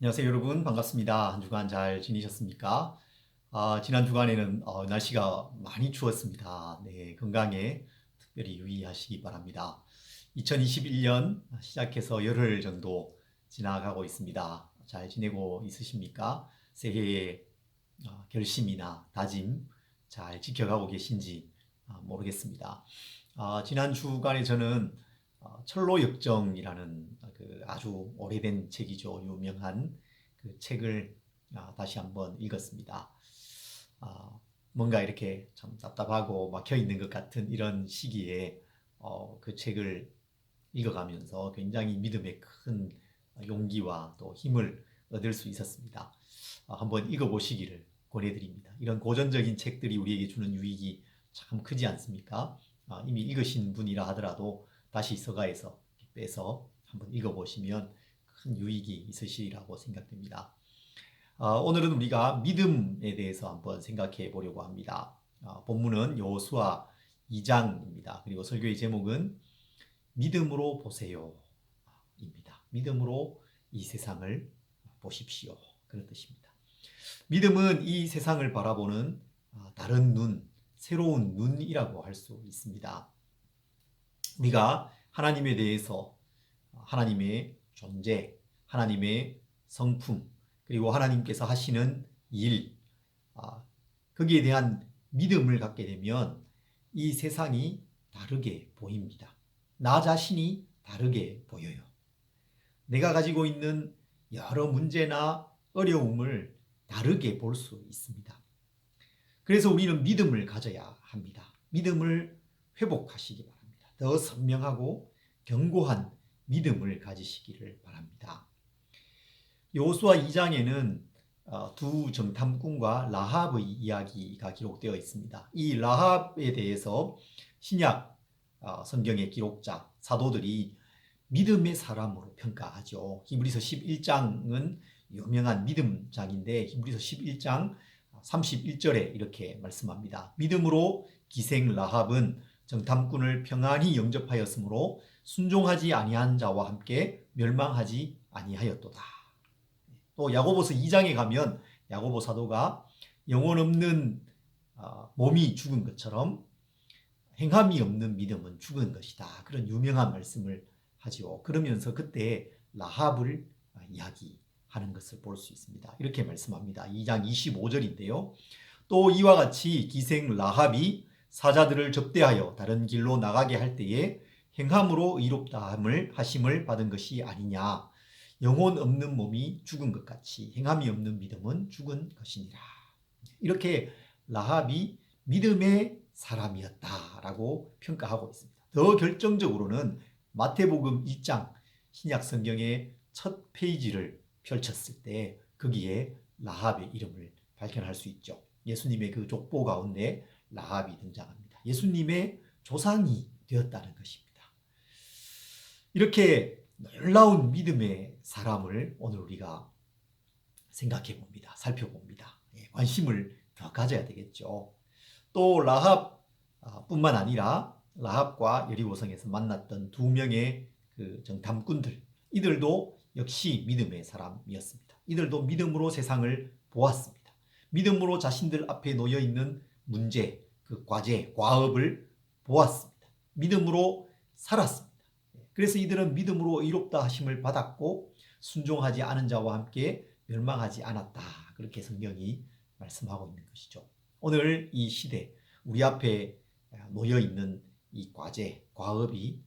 안녕하세요 여러분, 반갑습니다. 한 주간 잘 지내셨습니까? 지난 주간에는 날씨가 많이 추웠습니다. 네, 건강에 특별히 유의하시기 바랍니다. 2021년 시작해서 열흘 정도 지나가고 있습니다. 잘 지내고 있으십니까? 새해의 결심이나 다짐 잘 지켜가고 계신지 모르겠습니다. 지난 주간에 저는 철로역정이라는 그 아주 오래된 책이죠. 유명한 그 책을 다시 한번 읽었습니다. 뭔가 이렇게 참 답답하고 막혀 있는 것 같은 이런 시기에 그 책을 읽어가면서 굉장히 믿음의 큰 용기와 또 힘을 얻을 수 있었습니다. 한번 읽어보시기를 권해드립니다. 이런 고전적인 책들이 우리에게 주는 유익이 참 크지 않습니까? 이미 읽으신 분이라 하더라도 다시 서가에서 빼서 한번 읽어보시면 큰 유익이 있으시리라고 생각됩니다. 오늘은 우리가 믿음에 대해서 한번 생각해 보려고 합니다. 본문은 여호수아 2장입니다. 그리고 설교의 제목은 믿음으로 보세요 입니다. 믿음으로 이 세상을 보십시오. 그런 뜻입니다. 믿음은 이 세상을 바라보는 다른 눈, 새로운 눈이라고 할 수 있습니다. 우리가 하나님에 대해서 하나님의 존재, 하나님의 성품, 그리고 하나님께서 하시는 일, 거기에 대한 믿음을 갖게 되면 이 세상이 다르게 보입니다. 나 자신이 다르게 보여요. 내가 가지고 있는 여러 문제나 어려움을 다르게 볼 수 있습니다. 그래서 우리는 믿음을 가져야 합니다. 믿음을 회복하시기 바랍니다. 더 선명하고 견고한 믿음을 가지시기를 바랍니다. 여호수아 2장에는 두 정탐꾼과 라합의 이야기가 기록되어 있습니다. 이 라합에 대해서 신약 성경의 기록자, 사도들이 믿음의 사람으로 평가하죠. 히브리서 11장은 유명한 믿음장인데 히브리서 11장 31절에 이렇게 말씀합니다. 믿음으로 기생 라합은 정탐꾼을 평안히 영접하였으므로 순종하지 아니한 자와 함께 멸망하지 아니하였도다. 또 야고보서 2장에 가면 야고보 사도가 영혼 없는 몸이 죽은 것처럼 행함이 없는 믿음은 죽은 것이다. 그런 유명한 말씀을 하지요. 그러면서 그때 라합을 이야기하는 것을 볼 수 있습니다. 이렇게 말씀합니다. 2장 25절인데요. 또 이와 같이 기생 라합이 사자들을 접대하여 다른 길로 나가게 할 때에 행함으로 의롭다 하심을 받은 것이 아니냐. 영혼 없는 몸이 죽은 것 같이 행함이 없는 믿음은 죽은 것이니라. 이렇게 라합이 믿음의 사람이었다라고 평가하고 있습니다. 더 결정적으로는 마태복음 1장 신약 성경의 첫 페이지를 펼쳤을 때 거기에 라합의 이름을 발견할 수 있죠. 예수님의 그 족보 가운데 라합이 등장합니다. 예수님의 조상이 되었다는 것입니다. 이렇게 놀라운 믿음의 사람을 오늘 우리가 생각해 봅니다. 살펴봅니다. 관심을 더 가져야 되겠죠. 또 라합 뿐만 아니라 라합과 여리고성에서 만났던 두 명의 그 정탐꾼들, 이들도 역시 믿음의 사람이었습니다. 이들도 믿음으로 세상을 보았습니다. 믿음으로 자신들 앞에 놓여 있는 문제, 그 과제, 과업을 보았습니다. 믿음으로 살았습니다. 그래서 이들은 믿음으로 의롭다 하심을 받았고 순종하지 않은 자와 함께 멸망하지 않았다. 그렇게 성경이 말씀하고 있는 것이죠. 오늘 이 시대 우리 앞에 놓여 있는 이 과제, 과업이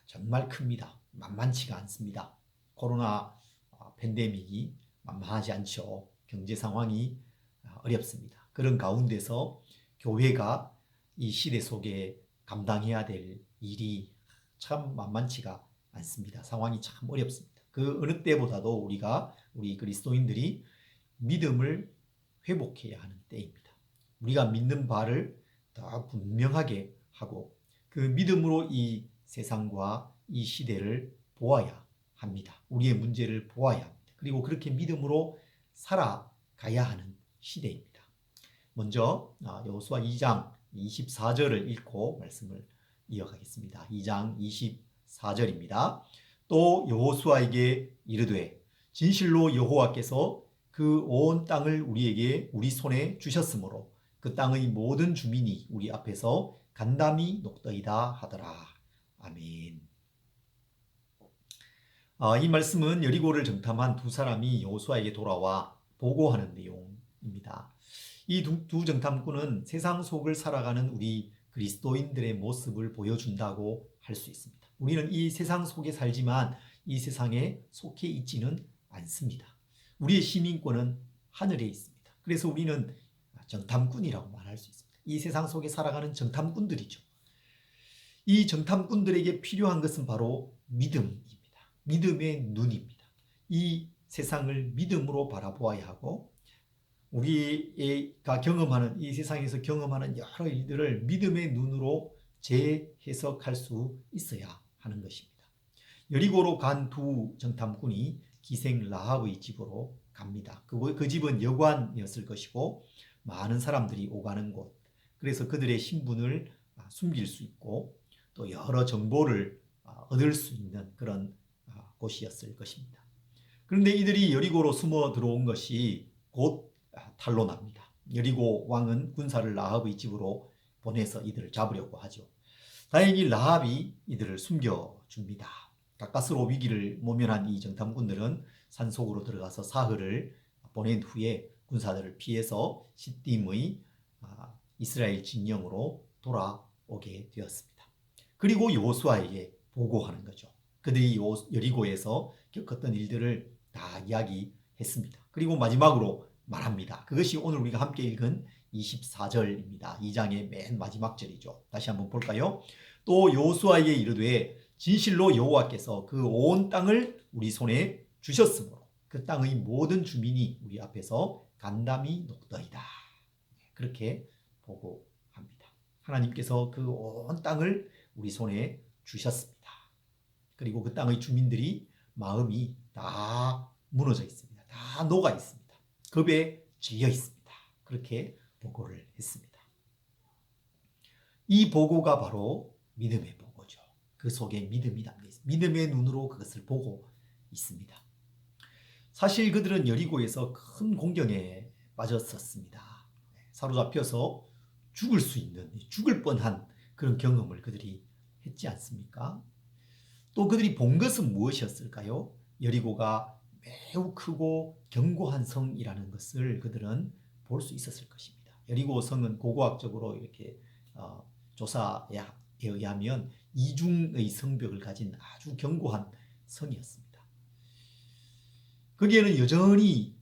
정말 큽니다. 만만치가 않습니다. 코로나 팬데믹이 만만하지 않죠. 경제 상황이 어렵습니다. 그런 가운데서 교회가 이 시대 속에 감당해야 될 일이 참 만만치가 않습니다. 상황이 참 어렵습니다. 그 어느 때보다도 우리 그리스도인들이 믿음을 회복해야 하는 때입니다. 우리가 믿는 바를 더 분명하게 하고 그 믿음으로 이 세상과 이 시대를 보아야 합니다. 우리의 문제를 보아야 합니다. 그리고 그렇게 믿음으로 살아가야 하는 시대입니다. 먼저 여호수아 2장 24절을 읽고 말씀을 이어가겠습니다. 2장 24절입니다. 또 여호수아에게 이르되 진실로 여호와께서 그 온 땅을 우리에게 우리 손에 주셨으므로 그 땅의 모든 주민이 우리 앞에서 간담이 녹더이다 하더라. 아멘. 이 말씀은 여리고를 정탐한 두 사람이 여호수아에게 돌아와 보고하는 내용입니다. 이 두 정탐꾼은 세상 속을 살아가는 우리 그리스도인들의 모습을 보여준다고 할 수 있습니다. 우리는 이 세상 속에 살지만 이 세상에 속해 있지는 않습니다. 우리의 시민권은 하늘에 있습니다. 그래서 우리는 정탐꾼이라고 말할 수 있습니다. 이 세상 속에 살아가는 정탐꾼들이죠. 이 정탐꾼들에게 필요한 것은 바로 믿음입니다. 믿음의 눈입니다. 이 세상을 믿음으로 바라보아야 하고 우리가 경험하는 이 세상에서 경험하는 여러 일들을 믿음의 눈으로 재해석할 수 있어야 하는 것입니다. 여리고로 간 두 정탐꾼이 기생 라합의 집으로 갑니다. 그 집은 여관이었을 것이고 많은 사람들이 오가는 곳. 그래서 그들의 신분을 숨길 수 있고 또 여러 정보를 얻을 수 있는 그런 곳이었을 것입니다. 그런데 이들이 여리고로 숨어 들어온 것이 곧 탄로납니다. 여리고 왕은 군사를 라합의 집으로 보내서 이들을 잡으려고 하죠. 다행히 라합이 이들을 숨겨줍니다. 가까스로 위기를 모면한 이 정탐꾼들은 산속으로 들어가서 사흘을 보낸 후에 군사들을 피해서 시딤의 이스라엘 진영으로 돌아오게 되었습니다. 그리고 여호수아에게 보고하는 거죠. 그들이 여리고에서 겪었던 일들을 다 이야기했습니다. 그리고 마지막으로 말합니다. 그것이 오늘 우리가 함께 읽은 24절입니다. 2장의 맨 마지막 절이죠. 다시 한번 볼까요? 또 여호수아에게 이르되 진실로 여호와께서 그 온 땅을 우리 손에 주셨으므로 그 땅의 모든 주민이 우리 앞에서 간담이 녹더이다. 그렇게 보고합니다. 하나님께서 그 온 땅을 우리 손에 주셨습니다. 그리고 그 땅의 주민들이 마음이 다 무너져 있습니다. 다 녹아 있습니다. 겁에 질려 있습니다. 그렇게 보고를 했습니다. 이 보고가 바로 믿음의 보고죠. 그 속에 믿음이 담겨 있습니다. 믿음의 눈으로 그것을 보고 있습니다. 사실 그들은 여리고에서 큰 공경에 빠졌었습니다. 사로잡혀서 죽을 뻔한 그런 경험을 그들이 했지 않습니까? 또 그들이 본 것은 무엇이었을까요? 여리고가 매우 크고 견고한 성이라는 것을 그들은 볼 수 있었을 것입니다. 여리고 성은 고고학적으로 이렇게 조사에 의하면 이중의 성벽을 가진 아주 견고한 성이었습니다. 거기에는 여전히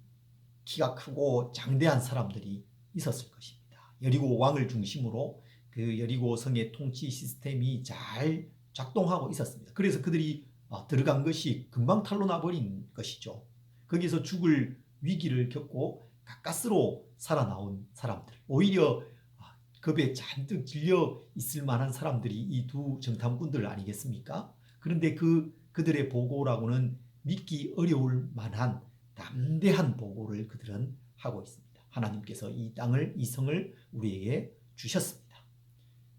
키가 크고 장대한 사람들이 있었을 것입니다. 여리고 왕을 중심으로 그 여리고 성의 통치 시스템이 잘 작동하고 있었습니다. 그래서 그들이 들어간 것이 금방 탄로나버린 것이죠. 거기서 죽을 위기를 겪고 가까스로 살아나온 사람들, 오히려 겁에 잔뜩 질려 있을 만한 사람들이 이 두 정탐꾼들 아니겠습니까? 그런데 그들의 보고라고는 믿기 어려울 만한 담대한 보고를 그들은 하고 있습니다. 하나님께서 이 성을 우리에게 주셨습니다.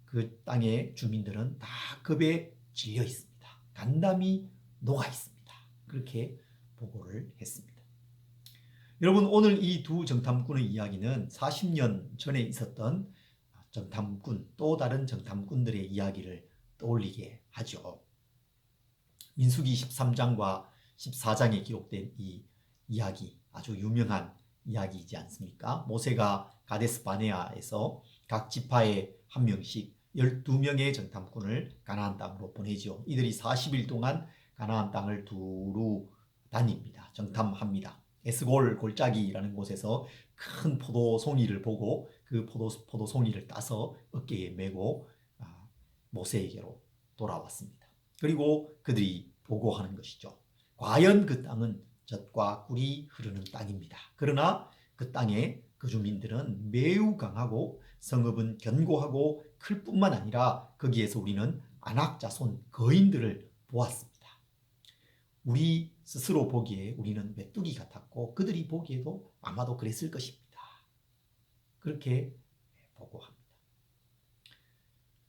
그 땅의 주민들은 다 겁에 질려 있습니다. 간담이 녹아 있습니다. 그렇게 보고를 했습니다. 여러분, 오늘 이 두 정탐꾼의 이야기는 40년 전에 있었던 정탐꾼, 또 다른 정탐꾼들의 이야기를 떠올리게 하죠. 민수기 13장과 14장에 기록된 이 이야기, 아주 유명한 이야기이지 않습니까? 모세가 가데스 바네아에서 각 지파에 한 명씩 12명의 정탐꾼을 가나안 땅으로 보내죠. 이들이 40일 동안 가나안 땅을 두루 다닙니다. 정탐합니다. 에스골 골짜기라는 곳에서 큰 포도송이를 보고 그 포도송이를 따서 어깨에 메고 모세에게로 돌아왔습니다. 그리고 그들이 보고하는 것이죠. 과연 그 땅은 젖과 꿀이 흐르는 땅입니다. 그러나 그 땅의 거주민들은 매우 강하고 성읍은 견고하고 클 뿐만 아니라 거기에서 우리는 아낙 자손 거인들을 보았습니다. 우리 스스로 보기에 우리는 메뚜기 같았고 그들이 보기에도 아마도 그랬을 것입니다. 그렇게 보고합니다.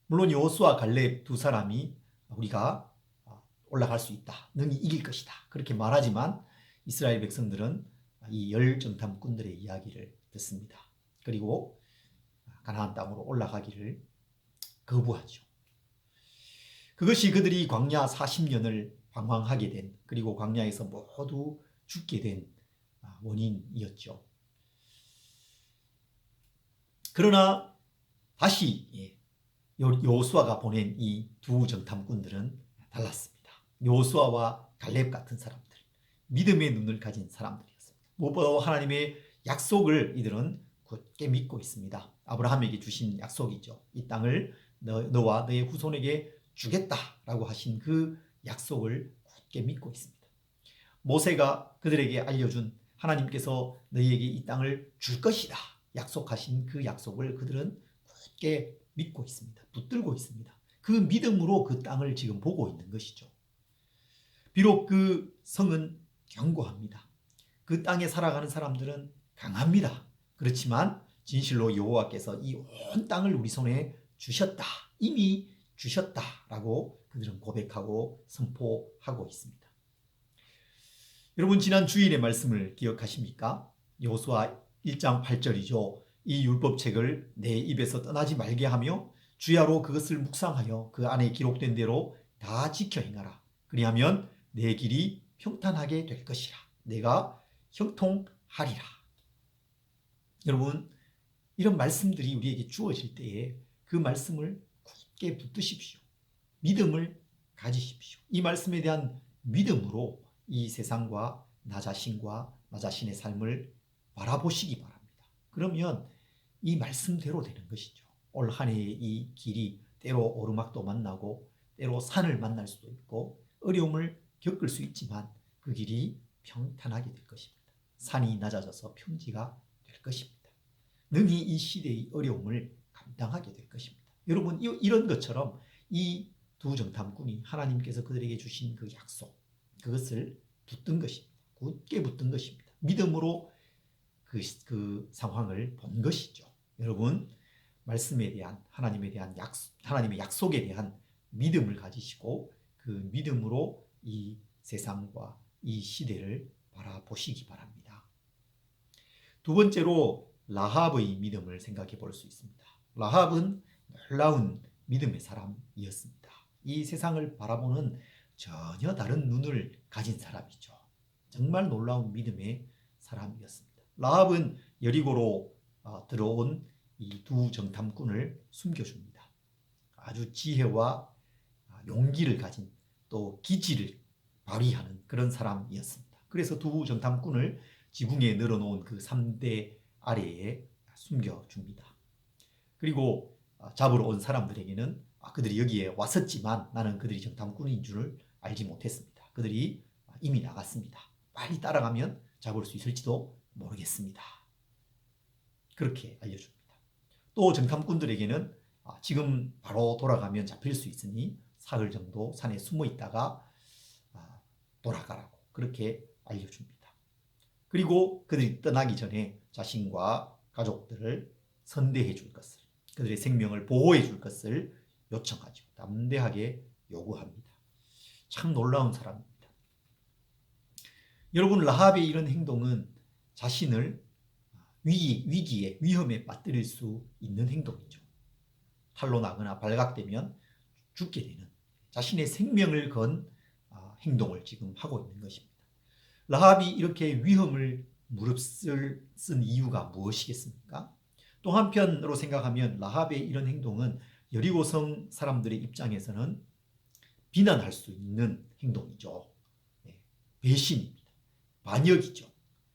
물론 여호수아 갈렙 두 사람이 우리가 올라갈 수 있다, 능히 이길 것이다 그렇게 말하지만 이스라엘 백성들은 이 열 정탐꾼들의 이야기를 듣습니다. 그리고 가나안 땅으로 올라가기를 거부하죠. 그것이 그들이 광야 40년을 방황하게 된, 그리고 광야에서 모두 죽게 된 원인이었죠. 그러나 다시 여호수아가 보낸 이 두 정탐꾼들은 달랐습니다. 여호수아와 갈렙 같은 사람들, 믿음의 눈을 가진 사람들이었습니다. 무엇보다 하나님의 약속을 이들은 굳게 믿고 있습니다. 아브라함에게 주신 약속이죠. 이 땅을 너와 너의 후손에게 주겠다라고 하신 그 약속을 굳게 믿고 있습니다. 모세가 그들에게 알려준 하나님께서 너희에게 이 땅을 줄 것이다 약속하신 그 약속을 그들은 굳게 믿고 있습니다. 붙들고 있습니다. 그 믿음으로 그 땅을 지금 보고 있는 것이죠. 비록 그 성은 견고합니다. 그 땅에 살아가는 사람들은 강합니다. 그렇지만 진실로 여호와께서 이 온 땅을 우리 손에 주셨다. 이미 주셨다라고 그들은 고백하고 선포하고 있습니다. 여러분, 지난 주일의 말씀을 기억하십니까? 여호수아 1장 8절이죠. 이 율법책을 내 입에서 떠나지 말게 하며 주야로 그것을 묵상하여 그 안에 기록된 대로 다 지켜 행하라. 그리하면 내 길이 평탄하게 될 것이라. 내가 형통하리라. 여러분, 이런 말씀들이 우리에게 주어질 때에 그 말씀을 굳게 붙드십시오. 믿음을 가지십시오. 이 말씀에 대한 믿음으로 이 세상과 나 자신과 나 자신의 삶을 바라보시기 바랍니다. 그러면 이 말씀대로 되는 것이죠. 올 한 해의 이 길이 때로 오르막도 만나고 때로 산을 만날 수도 있고 어려움을 겪을 수 있지만 그 길이 평탄하게 될 것입니다. 산이 낮아져서 평지가 될 것입니다. 능히 이 시대의 어려움을 감당하게 될 것입니다. 여러분, 이런 것처럼 이 두 정탐꾼이 하나님께서 그들에게 주신 그 약속, 그것을 붙든 것입니다. 굳게 붙든 것입니다. 믿음으로 그 상황을 본 것이죠. 여러분, 말씀에 대한 하나님의 약속에 대한 믿음을 가지시고 그 믿음으로 이 세상과 이 시대를 바라보시기 바랍니다. 두 번째로 라합의 믿음을 생각해 볼 수 있습니다. 라합은 놀라운 믿음의 사람이었습니다. 이 세상을 바라보는 전혀 다른 눈을 가진 사람이죠. 정말 놀라운 믿음의 사람이었습니다. 라합은 여리고로 들어온 이 두 정탐꾼을 숨겨줍니다. 아주 지혜와 용기를 가진 또 기지를 발휘하는 그런 사람이었습니다. 그래서 두 정탐꾼을 지붕에 늘어놓은 그 3대 아래에 숨겨줍니다. 그리고 잡으러 온 사람들에게는 그들이 여기에 왔었지만 나는 그들이 정탐꾼인 줄을 알지 못했습니다. 그들이 이미 나갔습니다. 빨리 따라가면 잡을 수 있을지도 모르겠습니다. 그렇게 알려줍니다. 또 정탐꾼들에게는 지금 바로 돌아가면 잡힐 수 있으니 사흘 정도 산에 숨어 있다가 돌아가라고 그렇게 알려줍니다. 그리고 그들이 떠나기 전에 자신과 가족들을 선대해 줄 것을, 그들의 생명을 보호해 줄 것을 요청하죠. 담대하게 요구합니다. 참 놀라운 사람입니다. 여러분, 라합의 이런 행동은 자신을 위기에, 위험에 빠뜨릴 수 있는 행동이죠. 탈로 나거나 발각되면 죽게 되는 자신의 생명을 건 행동을 지금 하고 있는 것입니다. 라합이 이렇게 위험을 무릅쓴 이유가 무엇이겠습니까? 또 한편으로 생각하면 라합의 이런 행동은 여리고성 사람들의 입장에서는 비난할 수 있는 행동이죠. 배신입니다. 반역이죠.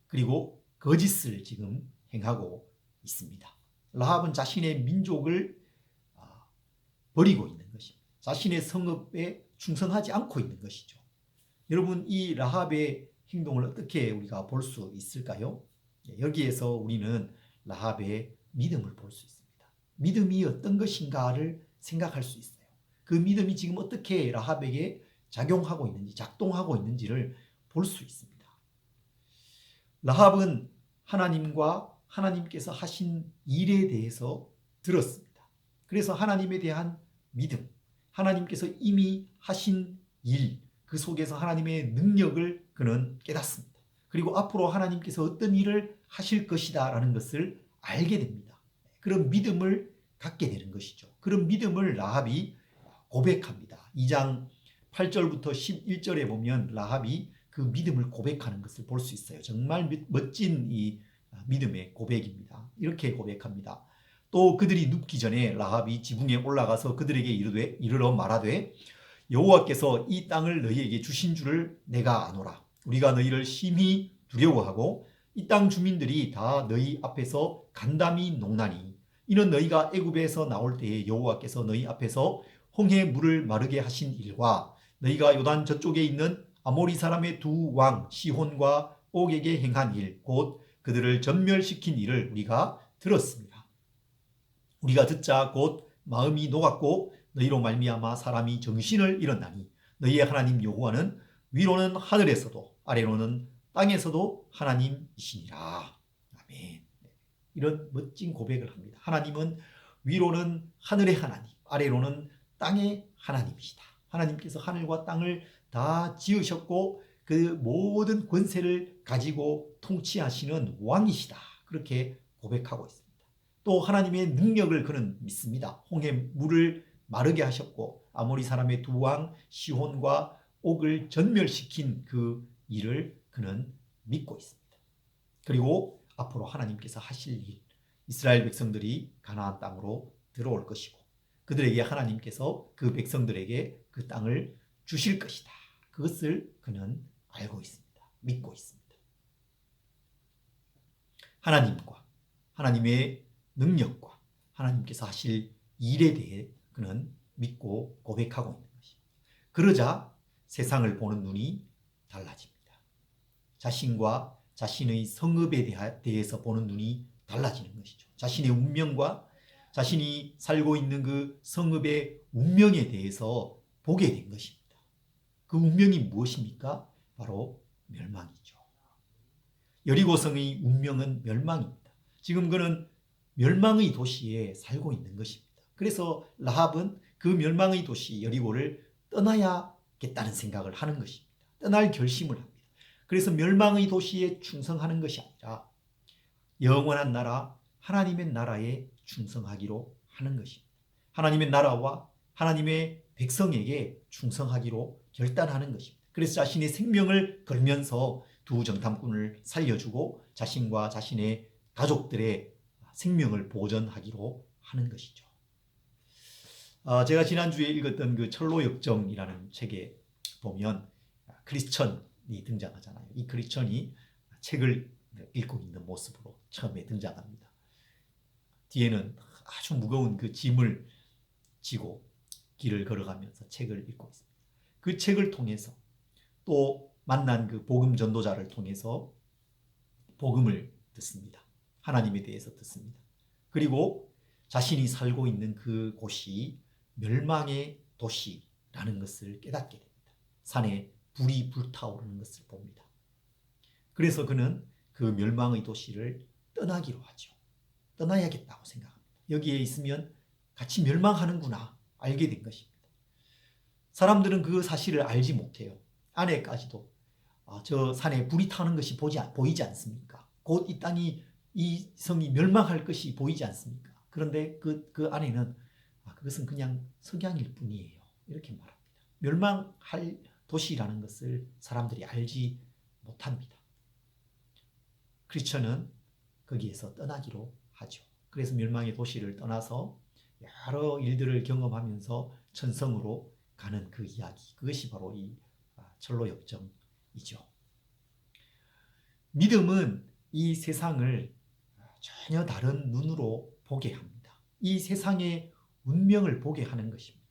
그리고 거짓을 지금 행하고 있습니다. 라합은 자신의 민족을 버리고 있는 것입니다. 자신의 성읍에 충성하지 않고 있는 것이죠. 여러분, 이 라합의 행동을 어떻게 우리가 볼 수 있을까요? 여기에서 우리는 라합의 믿음을 볼 수 있습니다. 믿음이 어떤 것인가를 생각할 수 있어요. 그 믿음이 지금 어떻게 라합에게 작용하고 있는지, 작동하고 있는지를 볼 수 있습니다. 라합은 하나님과 하나님께서 하신 일에 대해서 들었습니다. 그래서 하나님에 대한 믿음, 하나님께서 이미 하신 일, 그 속에서 하나님의 능력을 그는 깨닫습니다. 그리고 앞으로 하나님께서 어떤 일을 하실 것이다 라는 것을 알게 됩니다. 그런 믿음을 갖게 되는 것이죠. 그런 믿음을 라합이 고백합니다. 2장 8절부터 11절에 보면 라합이 그 믿음을 고백하는 것을 볼 수 있어요. 정말 멋진 이 믿음의 고백입니다. 이렇게 고백합니다. 또 그들이 눕기 전에 라합이 지붕에 올라가서 그들에게 이르러 말하되 여호와께서 이 땅을 너희에게 주신 줄을 내가 아노라. 우리가 너희를 심히 두려워하고 이 땅 주민들이 다 너희 앞에서 간담이 녹나니 이는 너희가 애굽에서 나올 때에 여호와께서 너희 앞에서 홍해 물을 마르게 하신 일과 너희가 요단 저쪽에 있는 아모리 사람의 두 왕 시혼과 옥에게 행한 일 곧 그들을 전멸시킨 일을 우리가 들었습니다. 우리가 듣자 곧 마음이 녹았고 너희로 말미암아 사람이 정신을 잃었나니 너희의 하나님 여호와는 위로는 하늘에서도 아래로는 땅에서도 하나님이시니라. 아멘. 이런 멋진 고백을 합니다. 하나님은 위로는 하늘의 하나님, 아래로는 땅의 하나님이시다. 하나님께서 하늘과 땅을 다 지으셨고 그 모든 권세를 가지고 통치하시는 왕이시다. 그렇게 고백하고 있습니다. 또 하나님의 능력을 그는 믿습니다. 홍해 물을 마르게 하셨고 아모리 사람의 두 왕 시혼과 옥을 전멸시킨 그 일을 그는 믿고 있습니다. 그리고 앞으로 하나님께서 하실 일, 이스라엘 백성들이 가나안 땅으로 들어올 것이고 그들에게 하나님께서 그 백성들에게 그 땅을 주실 것이다. 그것을 그는 알고 있습니다. 믿고 있습니다. 하나님과 하나님의 능력과 하나님께서 하실 일에 대해 그는 믿고 고백하고 있는 것입니다. 그러자 세상을 보는 눈이 달라집니다. 자신과 자신의 성읍에 대해서 보는 눈이 달라지는 것이죠. 자신의 운명과 자신이 살고 있는 그 성읍의 운명에 대해서 보게 된 것입니다. 그 운명이 무엇입니까? 바로 멸망이죠. 여리고성의 운명은 멸망입니다. 지금 그는 멸망의 도시에 살고 있는 것입니다. 그래서 라합은 그 멸망의 도시 여리고를 떠나야겠다는 생각을 하는 것입니다. 떠날 결심을 합니다. 그래서 멸망의 도시에 충성하는 것이 아니라 영원한 나라 하나님의 나라에 충성하기로 하는 것입니다. 하나님의 나라와 하나님의 백성에게 충성하기로 결단하는 것입니다. 그래서 자신의 생명을 걸면서 두 정탐꾼을 살려주고 자신과 자신의 가족들의 생명을 보전하기로 하는 것이죠. 제가 지난주에 읽었던 그 철로역정이라는 책에 보면 크리스천이 등장하잖아요. 이 크리스천이 책을 읽고 있는 모습으로 처음에 등장합니다. 뒤에는 아주 무거운 그 짐을 지고 길을 걸어가면서 책을 읽고 있습니다. 그 책을 통해서 또 만난 그 복음 전도자를 통해서 복음을 듣습니다. 하나님에 대해서 듣습니다. 그리고 자신이 살고 있는 그 곳이 멸망의 도시라는 것을 깨닫게 됩니다. 산에 불이 불타오르는 것을 봅니다. 그래서 그는 그 멸망의 도시를 떠나기로 하죠. 떠나야겠다고 생각합니다. 여기에 있으면 같이 멸망하는구나 알게 된 것입니다. 사람들은 그 사실을 알지 못해요. 아내까지도 저 산에 불이 타는 것이 보이지 않습니까? 곧 이 땅이 이 성이 멸망할 것이 보이지 않습니까? 그런데 그 아내는 그것은 그냥 석양일 뿐이에요. 이렇게 말합니다. 멸망할 도시라는 것을 사람들이 알지 못합니다. 크리스천은 거기에서 떠나기로 하죠. 그래서 멸망의 도시를 떠나서 여러 일들을 경험하면서 천성으로 가는 그 이야기, 그것이 바로 이 철로역정이죠. 믿음은 이 세상을 전혀 다른 눈으로 보게 합니다. 이 세상의 운명을 보게 하는 것입니다.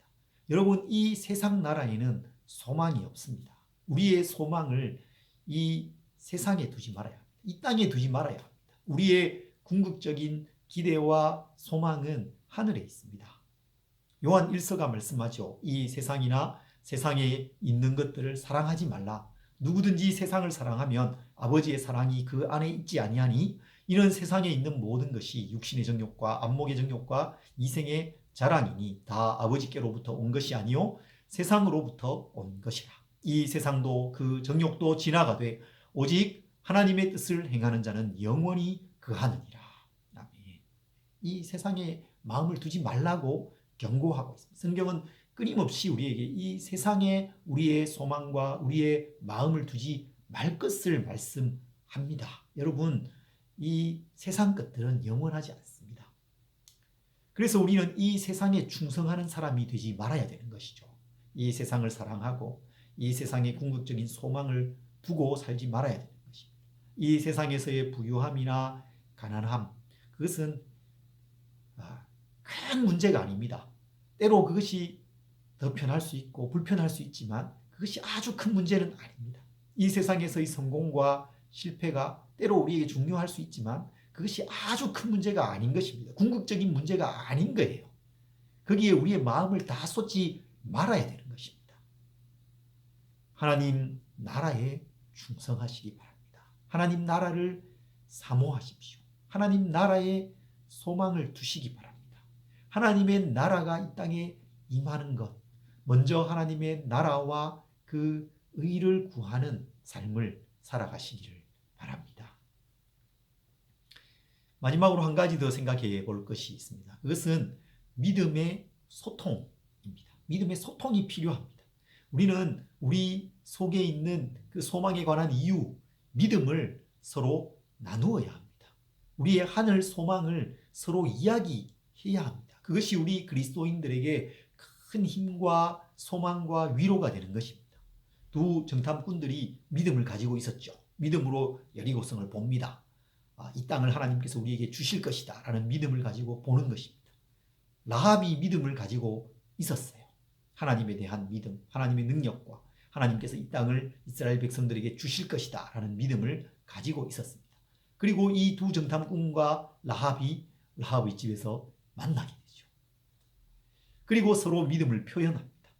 여러분, 이 세상 나라에는 소망이 없습니다. 우리의 소망을 이 세상에 두지 말아야 합니다. 이 땅에 두지 말아야 합니다. 우리의 궁극적인 기대와 소망은 하늘에 있습니다. 요한 1서가 말씀하죠. 이 세상이나 세상에 있는 것들을 사랑하지 말라. 누구든지 세상을 사랑하면 아버지의 사랑이 그 안에 있지 아니하니 이는 세상에 있는 모든 것이 육신의 정욕과 안목의 정욕과 이생의 자랑이니 다 아버지께로부터 온 것이 아니요 세상으로부터 온 것이라. 이 세상도 그 정욕도 지나가되 오직 하나님의 뜻을 행하는 자는 영원히 그하느니라. 아멘. 이 세상에 마음을 두지 말라고 경고하고 있습니다. 성경은 끊임없이 우리에게 이 세상에 우리의 소망과 우리의 마음을 두지 말 것을 말씀합니다. 여러분, 이 세상 것들은 영원하지 않습니다. 그래서 우리는 이 세상에 충성하는 사람이 되지 말아야 되는 것이죠. 이 세상을 사랑하고 이 세상에 궁극적인 소망을 두고 살지 말아야 되는 것입니다. 이 세상에서의 부유함이나 가난함, 그것은 큰 문제가 아닙니다. 때로 그것이 더 편할 수 있고 불편할 수 있지만 그것이 아주 큰 문제는 아닙니다. 이 세상에서의 성공과 실패가 때로 우리에게 중요할 수 있지만 그것이 아주 큰 문제가 아닌 것입니다. 궁극적인 문제가 아닌 거예요. 거기에 우리의 마음을 다 쏟지 말아야 되는 것입니다. 하나님 나라에 충성하시기 바랍니다. 하나님 나라를 사모하십시오. 하나님 나라에 소망을 두시기 바랍니다. 하나님의 나라가 이 땅에 임하는 것, 먼저 하나님의 나라와 그 의를 구하는 삶을 살아가시기를 바랍니다. 마지막으로 한 가지 더 생각해 볼 것이 있습니다. 그것은 믿음의 소통입니다. 믿음의 소통이 필요합니다. 우리는 우리 속에 있는 그 소망에 관한 이유, 믿음을 서로 나누어야 합니다. 우리의 하늘 소망을 서로 이야기해야 합니다. 그것이 우리 그리스도인들에게 큰 힘과 소망과 위로가 되는 것입니다. 두 정탐꾼들이 믿음을 가지고 있었죠. 믿음으로 여리고성을 봅니다. 이 땅을 하나님께서 우리에게 주실 것이다 라는 믿음을 가지고 보는 것입니다. 라합이 믿음을 가지고 있었어요. 하나님에 대한 믿음, 하나님의 능력과 하나님께서 이 땅을 이스라엘 백성들에게 주실 것이다 라는 믿음을 가지고 있었습니다. 그리고 이 두 정탐꾼과 라합의 집에서 만나게 되죠. 그리고 서로 믿음을 표현합니다.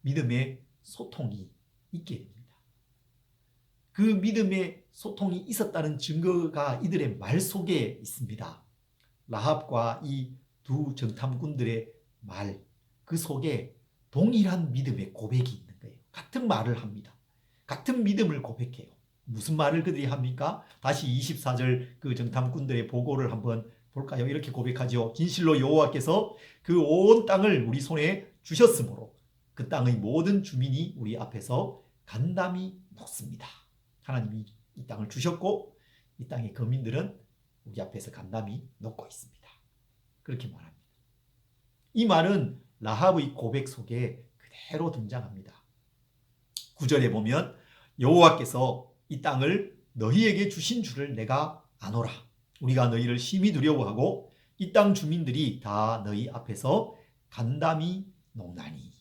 믿음의 소통이 있게 됩니다. 그 믿음의 소통이 있었다는 증거가 이들의 말 속에 있습니다. 라합과 이 두 정탐꾼들의 말, 그 속에 동일한 믿음의 고백이 있는 거예요. 같은 말을 합니다. 같은 믿음을 고백해요. 무슨 말을 그들이 합니까? 다시 24절 그 정탐꾼들의 보고를 한번 볼까요? 이렇게 고백하죠. 진실로 여호와께서 그 온 땅을 우리 손에 주셨으므로 그 땅의 모든 주민이 우리 앞에서 간담이 녹습니다. 하나님이 이 땅을 주셨고 이 땅의 거민들은 우리 앞에서 간담이 녹고 있습니다. 그렇게 말합니다. 이 말은 라합의 고백 속에 그대로 등장합니다. 9절에 보면 여호와께서 이 땅을 너희에게 주신 줄을 내가 아노라. 우리가 너희를 심히 두려워하고 이 땅 주민들이 다 너희 앞에서 간담이 녹나니.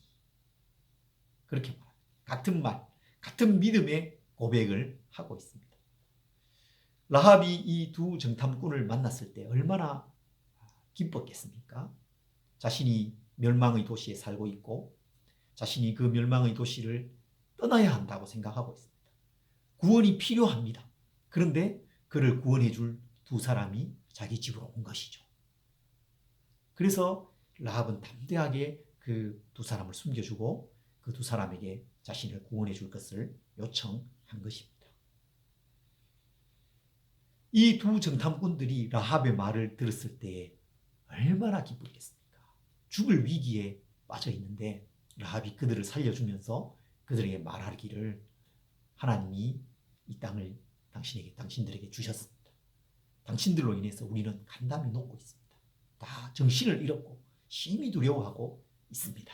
그렇게 말합니다. 같은 말, 같은 믿음의 고백을 하고 있습니다. 라합이 이 두 정탐꾼을 만났을 때 얼마나 기뻤겠습니까? 자신이 멸망의 도시에 살고 있고 자신이 그 멸망의 도시를 떠나야 한다고 생각하고 있습니다. 구원이 필요합니다. 그런데 그를 구원해 줄 두 사람이 자기 집으로 온 것이죠. 그래서 라합은 담대하게 그 두 사람을 숨겨주고 그 두 사람에게 자신을 구원해 줄 것을 요청한 것입니다. 이 두 정탐꾼들이 라합의 말을 들었을 때 얼마나 기쁘겠습니까? 죽을 위기에 빠져 있는데 라합이 그들을 살려주면서 그들에게 말하기를 하나님이 이 땅을 당신들에게 주셨습니다. 당신들로 인해서 우리는 간담이 녹고 있습니다. 다 정신을 잃었고 심히 두려워하고 있습니다.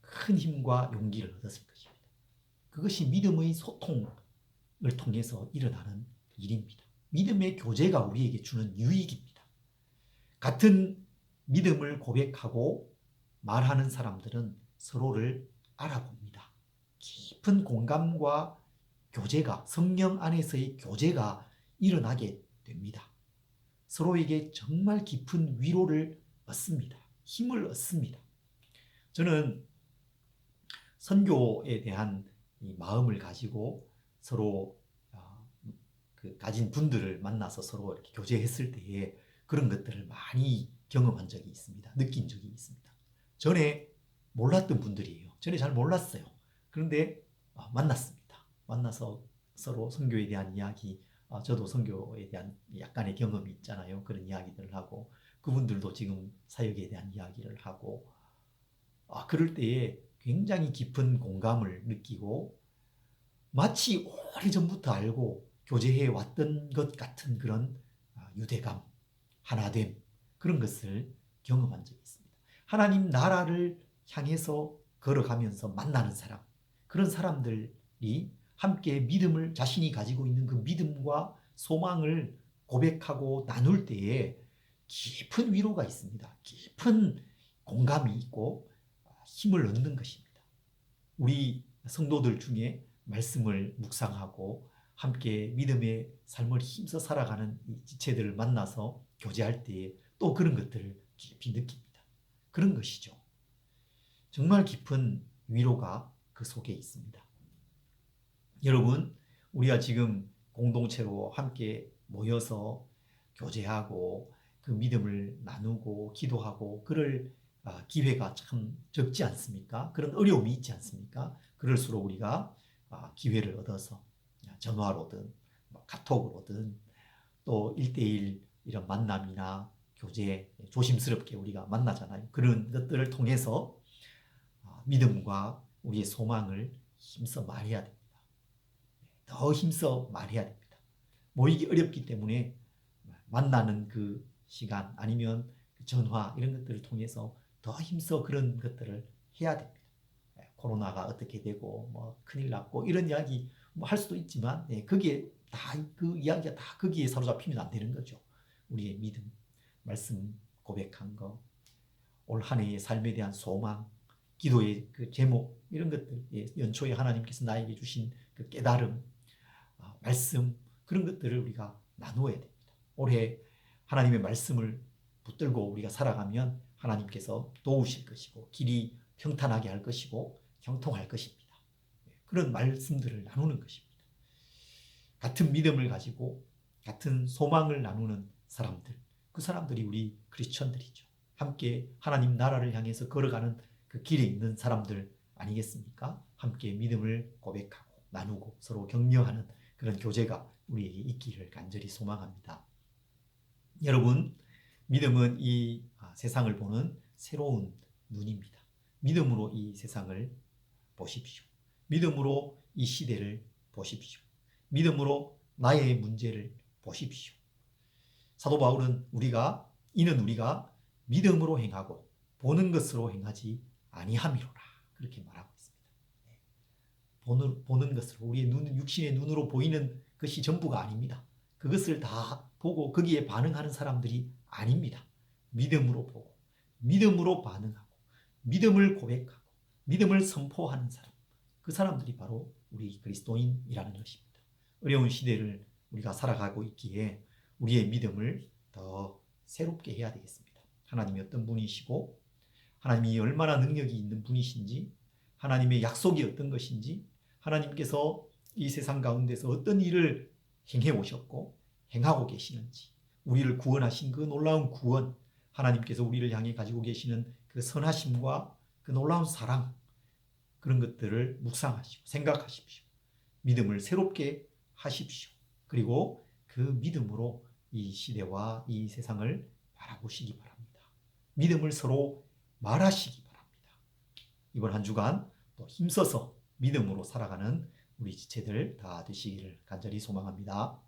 큰 힘과 용기를 얻었을 것입니다. 그것이 믿음의 소통을 통해서 일어나는 일입니다. 믿음의 교제가 우리에게 주는 유익입니다. 같은 믿음을 고백하고 말하는 사람들은 서로를 알아봅니다. 깊은 공감과 교제가, 성령 안에서의 교제가 일어나게 됩니다. 서로에게 정말 깊은 위로를 얻습니다. 힘을 얻습니다. 저는 선교에 대한 이 마음을 가지고 서로 가진 분들을 만나서 서로 이렇게 교제했을 때에 그런 것들을 많이 경험한 적이 있습니다. 느낀 적이 있습니다. 전에 몰랐던 분들이에요. 전에 잘 몰랐어요. 그런데 만났습니다. 만나서 서로 선교에 대한 이야기, 저도 선교에 대한 약간의 경험이 있잖아요. 그런 이야기들을 하고 그분들도 지금 사역에 대한 이야기를 하고 그럴 때에 굉장히 깊은 공감을 느끼고 마치 오래전부터 알고 교제해 왔던 것 같은 그런 유대감, 하나됨 그런 것을 경험한 적이 있습니다. 하나님 나라를 향해서 걸어가면서 만나는 사람, 그런 사람들이 함께 믿음을 자신이 가지고 있는 그 믿음과 소망을 고백하고 나눌 때에 깊은 위로가 있습니다. 깊은 공감이 있고 힘을 얻는 것입니다. 우리 성도들 중에 말씀을 묵상하고 함께 믿음의 삶을 힘써 살아가는 이 지체들을 만나서 교제할 때에 또 그런 것들을 깊이 느낍니다. 그런 것이죠. 정말 깊은 위로가 그 속에 있습니다. 여러분, 우리가 지금 공동체로 함께 모여서 교제하고 그 믿음을 나누고 기도하고 그럴 기회가 참 적지 않습니까? 그런 어려움이 있지 않습니까? 그럴수록 우리가 기회를 얻어서 전화로든 카톡으로든 또 1대1 이런 만남이나 교제 조심스럽게 우리가 만나잖아요. 그런 것들을 통해서 믿음과 우리의 소망을 힘써 말해야 됩니다. 더 힘써 말해야 됩니다. 모이기 어렵기 때문에 만나는 그 시간 아니면 전화 이런 것들을 통해서 더 힘써 그런 것들을 해야 됩니다. 코로나가 어떻게 되고 뭐 큰일 났고 이런 이야기 뭐 할 수도 있지만 거기에 다 그 이야기가 다 거기에 사로잡히면 안 되는 거죠. 우리의 믿음, 말씀 고백한 거, 올 한 해의 삶에 대한 소망, 기도의 그 제목 이런 것들, 연초에 하나님께서 나에게 주신 그 깨달음, 말씀 그런 것들을 우리가 나누어야 됩니다. 올해 하나님의 말씀을 붙들고 우리가 살아가면 하나님께서 도우실 것이고 길이 평탄하게 할 것이고 형통할 것입니다. 그런 말씀들을 나누는 것입니다. 같은 믿음을 가지고 같은 소망을 나누는 사람들, 그 사람들이 우리 크리스천들이죠. 함께 하나님 나라를 향해서 걸어가는 그 길에 있는 사람들 아니겠습니까? 함께 믿음을 고백하고 나누고 서로 격려하는 그런 교제가 우리에게 있기를 간절히 소망합니다. 여러분, 믿음은 이 세상을 보는 새로운 눈입니다. 믿음으로 이 세상을 보십시오. 믿음으로 이 시대를 보십시오. 믿음으로 나의 문제를 보십시오. 사도 바울은 이는 우리가 믿음으로 행하고 보는 것으로 행하지 아니함이로라 그렇게 말하고 있습니다. 보는 것으로 우리의 육신의 눈으로 보이는 것이 전부가 아닙니다. 그것을 다 보고 거기에 반응하는 사람들이 아닙니다. 믿음으로 보고 믿음으로 반응하고 믿음을 고백하고 믿음을 선포하는 사람, 그 사람들이 바로 우리 그리스도인이라는 것입니다. 어려운 시대를 우리가 살아가고 있기에 우리의 믿음을 더 새롭게 해야 되겠습니다. 하나님이 어떤 분이시고 하나님이 얼마나 능력이 있는 분이신지, 하나님의 약속이 어떤 것인지, 하나님께서 이 세상 가운데서 어떤 일을 행해 오셨고 행하고 계시는지, 우리를 구원하신 그 놀라운 구원, 하나님께서 우리를 향해 가지고 계시는 그 선하심과 그 놀라운 사랑, 그런 것들을 묵상하시고 생각하십시오. 믿음을 새롭게 하십시오. 그리고 그 믿음으로 이 시대와 이 세상을 바라보시기 바랍니다. 믿음을 서로 말하시기 바랍니다. 이번 한 주간 또 힘써서 믿음으로 살아가는 우리 지체들 다 되시기를 간절히 소망합니다.